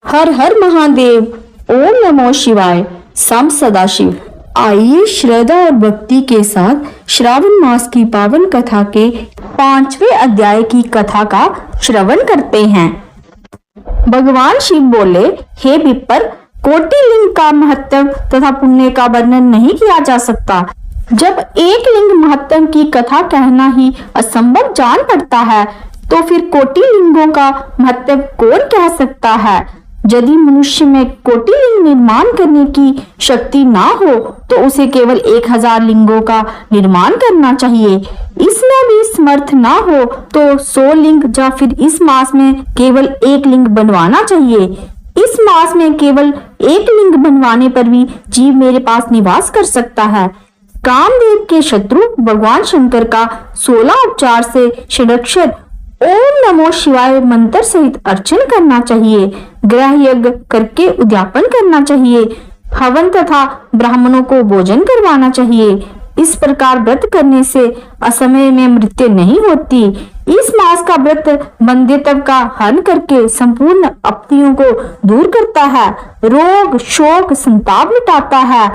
हर हर महादेव, ओम नमो शिवाय, सम सदाशिव। आइए श्रद्धा और भक्ति के साथ श्रावण मास की पावन कथा के 5वें अध्याय की कथा का श्रवण करते हैं। भगवान शिव बोले, हे विप्र, कोटि लिंग का महत्व तथा पुण्य का वर्णन नहीं किया जा सकता। जब एक लिंग महत्व की कथा कहना ही असंभव जान पड़ता है, तो फिर कोटि लिंगों का महत्व कौन कह सकता है। यदि मनुष्य में कोटि लिंग निर्माण करने की शक्ति ना हो, तो उसे केवल 1000 लिंगों का निर्माण करना चाहिए। इसमें भी समर्थ ना हो तो 100 लिंग या फिर इस मास में केवल 1 लिंग बनवाना चाहिए। इस मास में केवल 1 लिंग बनवाने पर भी जीव मेरे पास निवास कर सकता है। कामदेव के शत्रु भगवान शंकर का 16 उपचार से षडक्षर ओम नमो शिवाय मंत्र सहित अर्चन करना चाहिए। ग्रह यज्ञ करके उद्यापन करना चाहिए। हवन तथा ब्राह्मणों को भोजन करवाना चाहिए। इस प्रकार व्रत करने से असमय में मृत्यु नहीं होती। इस मास का व्रत बंध्यत्व का हरण करके संपूर्ण आपत्तियों को दूर करता है, रोग शोक संताप मिटाता है,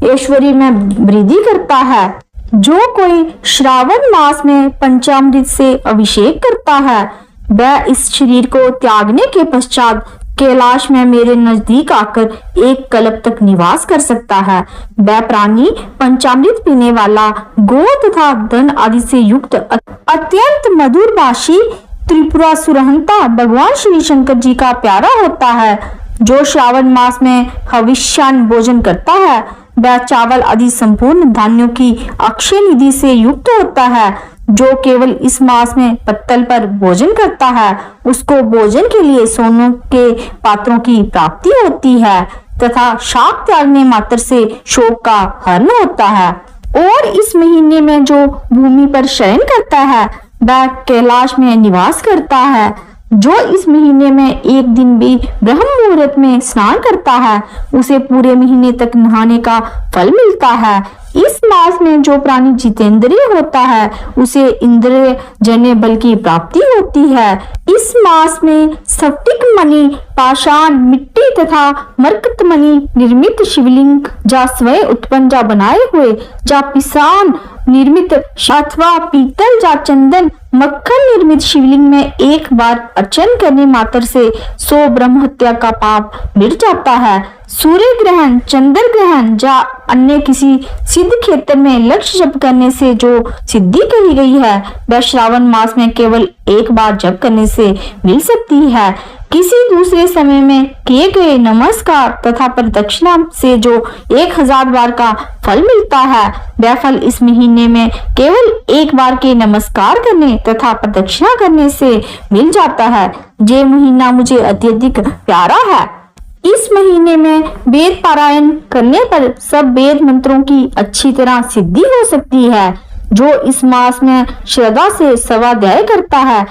ऐश्वर्य में वृद्धि करता है। जो कोई श्रावण मास में पंचामृत से अभिषेक करता है, वह इस शरीर को त्यागने के पश्चात कैलाश में मेरे नजदीक आकर 1 कल्प तक निवास कर सकता है। वह प्राणी पंचामृत पीने वाला, गो तथा धन आदि से युक्त अत्यंत मधुर भाषी त्रिपुरा सुरहंता भगवान श्री शंकर जी का प्यारा होता है। जो श्रावण मास में हविष्यान्न भोजन करता है, वह चावल आदि संपूर्ण धान्यों की अक्षय निधि से युक्त होता है। जो केवल इस मास में पत्तल पर भोजन करता है, उसको भोजन के लिए सोने के पात्रों की प्राप्ति होती है तथा शाक त्यागने मात्र से शोक का हरण होता है। और इस महीने में जो भूमि पर शयन करता है, वह कैलाश में निवास करता है। जो इस महीने में 1 दिन भी ब्रह्म मुहूर्त में स्नान करता है, उसे पूरे महीने तक नहाने का फल मिलता है। इस मास में जो प्राणी जितेंद्रिय होता है, उसे इंद्रिय जन्य बल की प्राप्ति होती है। इस मास में स्फटिक मणि, पाषाण, मिट्टी तथा मरकत मणि निर्मित शिवलिंग जा स्वयं उत्पन्न जा बनाए हुए जा पिसान निर्मित अथवा पीतल जा चंदन मक्खन निर्मित शिवलिंग में 1 बार अर्चन करने मात्र से 100 ब्रह्म हत्या का पाप मिट जाता है। सूर्य ग्रहण, चंद्र ग्रहण या अन्य किसी सिद्ध क्षेत्र में लक्ष्य जप करने से जो सिद्धि कही गई है, वह श्रावण मास में केवल 1 बार जप करने से मिल सकती है। किसी दूसरे समय में किए गए नमस्कार तथा प्रदक्षिणा से जो 1000 बार का फल मिलता है, वह फल इस महीने में केवल 1 बार के नमस्कार करने तथा प्रदक्षिणा करने से मिल जाता है। ये महीना मुझे अत्यधिक प्यारा है। इस महीने में वेद पारायण करने पर सब वेद मंत्रों की अच्छी तरह सिद्धि हो सकती है। जो इस मास में श्रद्धा से स्वाध्याय करता है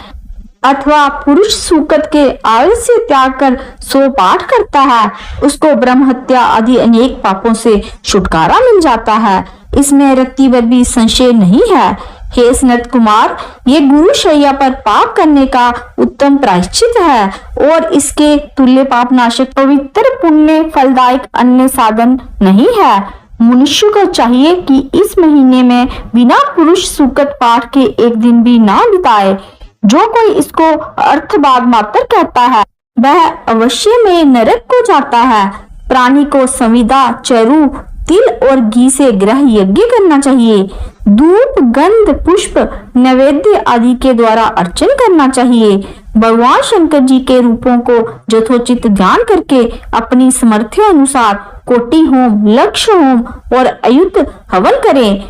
अथवा पुरुष सूक्त के आलस्य त्याग कर 100 पाठ करता है, उसको ब्रह्म हत्या आदि अनेक पापों से छुटकारा मिल जाता है। इसमें रत्तीभर भी संशय नहीं है। हे सनत कुमार, ये गुरु शैया पर पाप करने का उत्तम प्रायश्चित है और इसके तुल्य पाप नाशक पवित्र पुण्य फलदायक अन्य साधन नहीं है। मनुष्य को चाहिए कि इस महीने में बिना पुरुष सूक्त पाठ के 1 दिन भी ना बिताए। जो कोई इसको अर्थवाद मात्र कहता है, वह अवश्य में नरक को जाता है। प्राणी को संविदा, चरु, तिल और घी से ग्रह यज्ञ करना चाहिए। धूप, गंध, पुष्प, नैवेद्य आदि के द्वारा अर्चन करना चाहिए। भगवान शंकर जी के रूपों को यथोचित ध्यान करके अपनी सामर्थ्य अनुसार कोटि होम, लक्ष होम और अयुत हवन करें।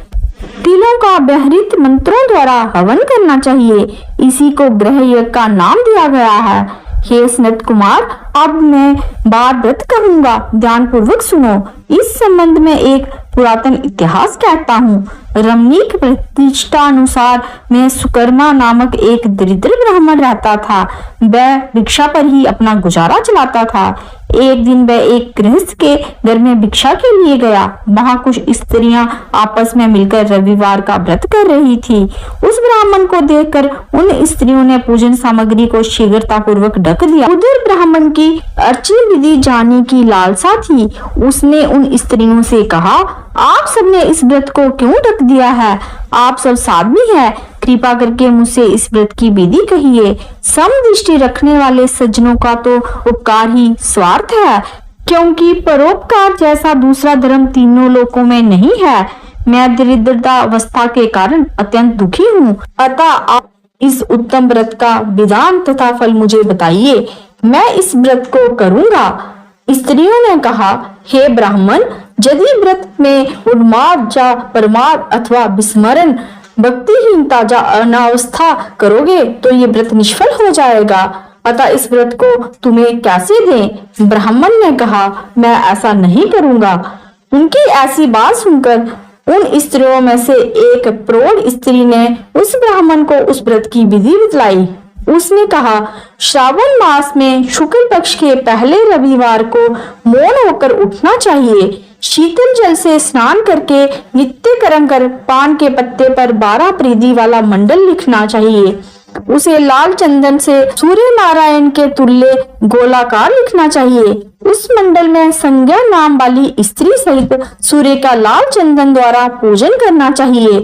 तिलों का बहरित मंत्रों द्वारा हवन करना चाहिए। इसी को ग्रह यज्ञ का नाम दिया गया है। हे सनत कुमार, अब मैं बार व्रत कहूंगा, ध्यान पूर्वक सुनो। इस संबंध में एक पुरातन इतिहास कहता हूँ। रमणीक प्रतिष्ठा अनुसार में सुकर्मा नामक एक दरिद्र ब्राह्मण रहता था। वह भिक्षा पर ही अपना गुजारा चलाता था। एक दिन वह एक गृहस्थ के घर में भिक्षा के लिए गया। वहां कुछ स्त्रियां आपस में मिलकर रविवार का व्रत कर रही थी। उस ब्राह्मण को देखकर उन स्त्रियों ने पूजन सामग्री को शीघ्रता पूर्वक ढक दिया। उधर ब्राह्मण की अर्चन विधि जानने की लालसा थी। उसने उन स्त्रियों से कहा, आप सबने इस व्रत को क्यों ढक दिया है? आप सब साध्वी हैं, कृपा करके मुझसे इस व्रत की विधि कहिए। समदृष्टि रखने वाले सज्जनों का तो उपकार ही स्वार्थ है, क्योंकि परोपकार जैसा दूसरा धर्म तीनों लोकों में नहीं है। मैं दरिद्रता अवस्था के कारण अत्यंत दुखी हूँ, अतः आप इस उत्तम व्रत का विधान तथा फल मुझे बताइए, मैं इस व्रत को करूँगा। स्त्रियों ने कहा, हे ब्राह्मण, यदि व्रत में उन्माद या परमाद अथवा विस्मरण भक्तिहीनता या अनावस्था करोगे तो ये व्रत निष्फल हो जाएगा, अतः इस व्रत को तुम्हें कैसे दें? ब्राह्मण ने कहा, मैं ऐसा नहीं करूंगा। उनकी ऐसी बात सुनकर उन स्त्रियों में से एक प्रौढ़ स्त्री ने उस ब्राह्मण को उस व्रत की विधि बतलाई। उसने कहा, श्रावण मास में शुक्ल पक्ष के पहले रविवार को मौन होकर उठना चाहिए। शीतल जल से स्नान करके नित्य कर्म कर पान के पत्ते पर 12 परिधि वाला मंडल लिखना चाहिए। उसे लाल चंदन से सूर्य नारायण के तुल्य गोलाकार लिखना चाहिए। उस मंडल में संज्ञा नाम वाली स्त्री सहित सूर्य का लाल चंदन द्वारा पूजन करना चाहिए।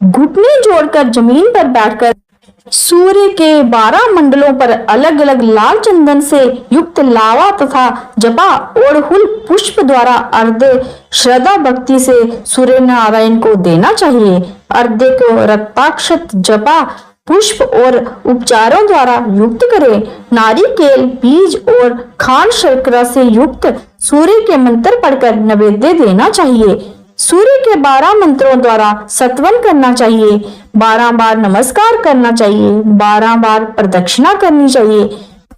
घुटने जोड़कर जमीन पर बैठकर सूर्य के 12 मंडलों पर अलग अलग लाल चंदन से युक्त लावा तथा जपा और हुल पुष्प द्वारा अर्घ्य श्रद्धा भक्ति से सूर्य नारायण को देना चाहिए। अर्घ्य को रक्ताक्षत जपा पुष्प और उपचारों द्वारा युक्त करें। नारिकेल बीज और खांड शर्करा से युक्त सूर्य के मंत्र पढ़कर नैवेद्य देना चाहिए। सूर्य के 12 मंत्रों द्वारा सत्वन करना चाहिए। 12 बार नमस्कार करना चाहिए। 12 बार प्रदक्षिणा करनी चाहिए।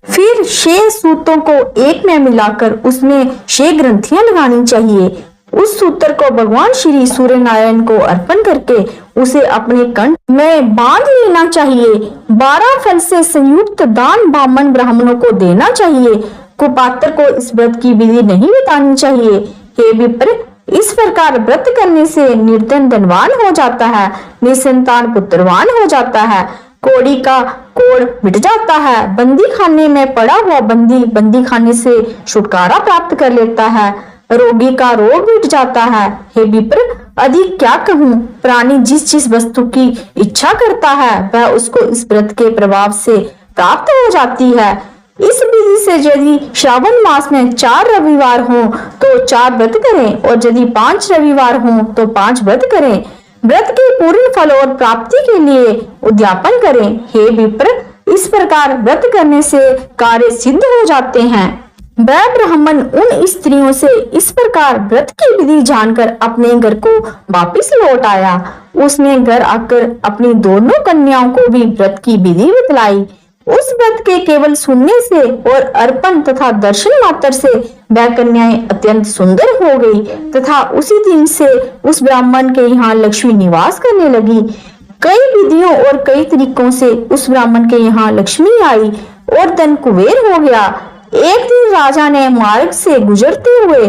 फिर 6 सूतों को एक में मिलाकर उसमें 6 ग्रंथियां लगानी चाहिए। उस सूत्र को भगवान श्री सूर्य नारायण को अर्पण करके उसे अपने कंठ में बांध लेना चाहिए। 12 फल से संयुक्त दान ब्राह्मण ब्राह्मणों को देना चाहिए। कुपात्र को इस व्रत की विधि नहीं बतानी चाहिए। हे विप्र, इस प्रकार व्रत करने से निर्धन धनवान हो जाता है, निसंतान पुत्रवान हो जाता है, कोड़ी का कोड़ मिट जाता है, बंदी खाने में पड़ा हुआ बंदी खाने से छुटकारा प्राप्त कर लेता है, रोगी का रोग मिट जाता है। हे विप्र, अधिक क्या कहूँ, प्राणी जिस वस्तु की इच्छा करता है वह उसको इस व्रत के प्रभाव से प्राप्त हो जाती है। इस विधि से यदि श्रावण मास में 4 रविवार हो तो 4 व्रत करें और यदि 5 रविवार हो तो 5 व्रत करें। व्रत के पूर्ण फल और प्राप्ति के लिए उद्यापन करें। हे विप्र, इस प्रकार व्रत करने से कार्य सिद्ध हो जाते हैं। वह ब्राह्मण उन स्त्रियों से इस प्रकार व्रत की विधि जानकर अपने घर को वापिस लौट आया। उसने घर आकर अपनी दोनों कन्याओं को भी व्रत की विधि बतलाई। उस व्रत के केवल सुनने से और अर्पण तथा दर्शन मात्र से वह कन्याएं अत्यंत सुंदर हो गई तथा उसी दिन से उस ब्राह्मण के यहाँ लक्ष्मी निवास करने लगी। कई विधियों और कई तरीकों से उस ब्राह्मण के यहाँ लक्ष्मी आई और धन कुबेर हो गया। एक दिन राजा ने मार्ग से गुजरते हुए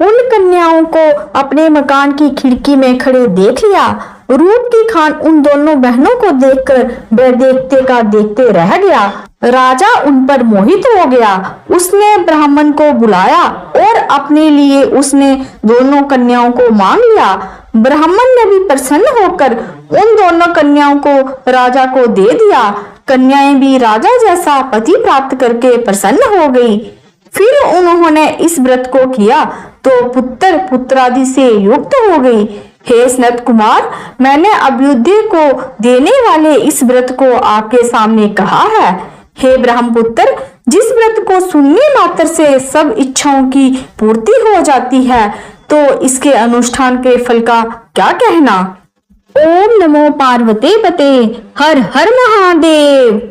उन कन्याओं को अपने मकान की खिड़की में खड़े देख लिया। रूप की खान उन दोनों बहनों को देखकर वह देखते का देखते रह गया। राजा उन पर मोहित हो गया। उसने ब्राह्मण को बुलाया और अपने लिए उसने दोनों कन्याओं को मांग लिया। ब्राह्मण ने भी प्रसन्न होकर उन दोनों कन्याओं को राजा को दे दिया। कन्याएं भी राजा जैसा पति प्राप्त करके प्रसन्न हो गई। फिर उन्होंने इस व्रत को किया तो पुत्र पुत्रादि से युक्त हो गई। हे सनत कुमार, मैंने अभ्युदय को देने वाले इस व्रत को आपके सामने कहा है। हे ब्रह्मपुत्र, जिस व्रत को सुनने मात्र से सब इच्छाओं की पूर्ति हो जाती है तो इसके अनुष्ठान के फल का क्या कहना। ओम नमो पार्वती पते, हर हर महादेव।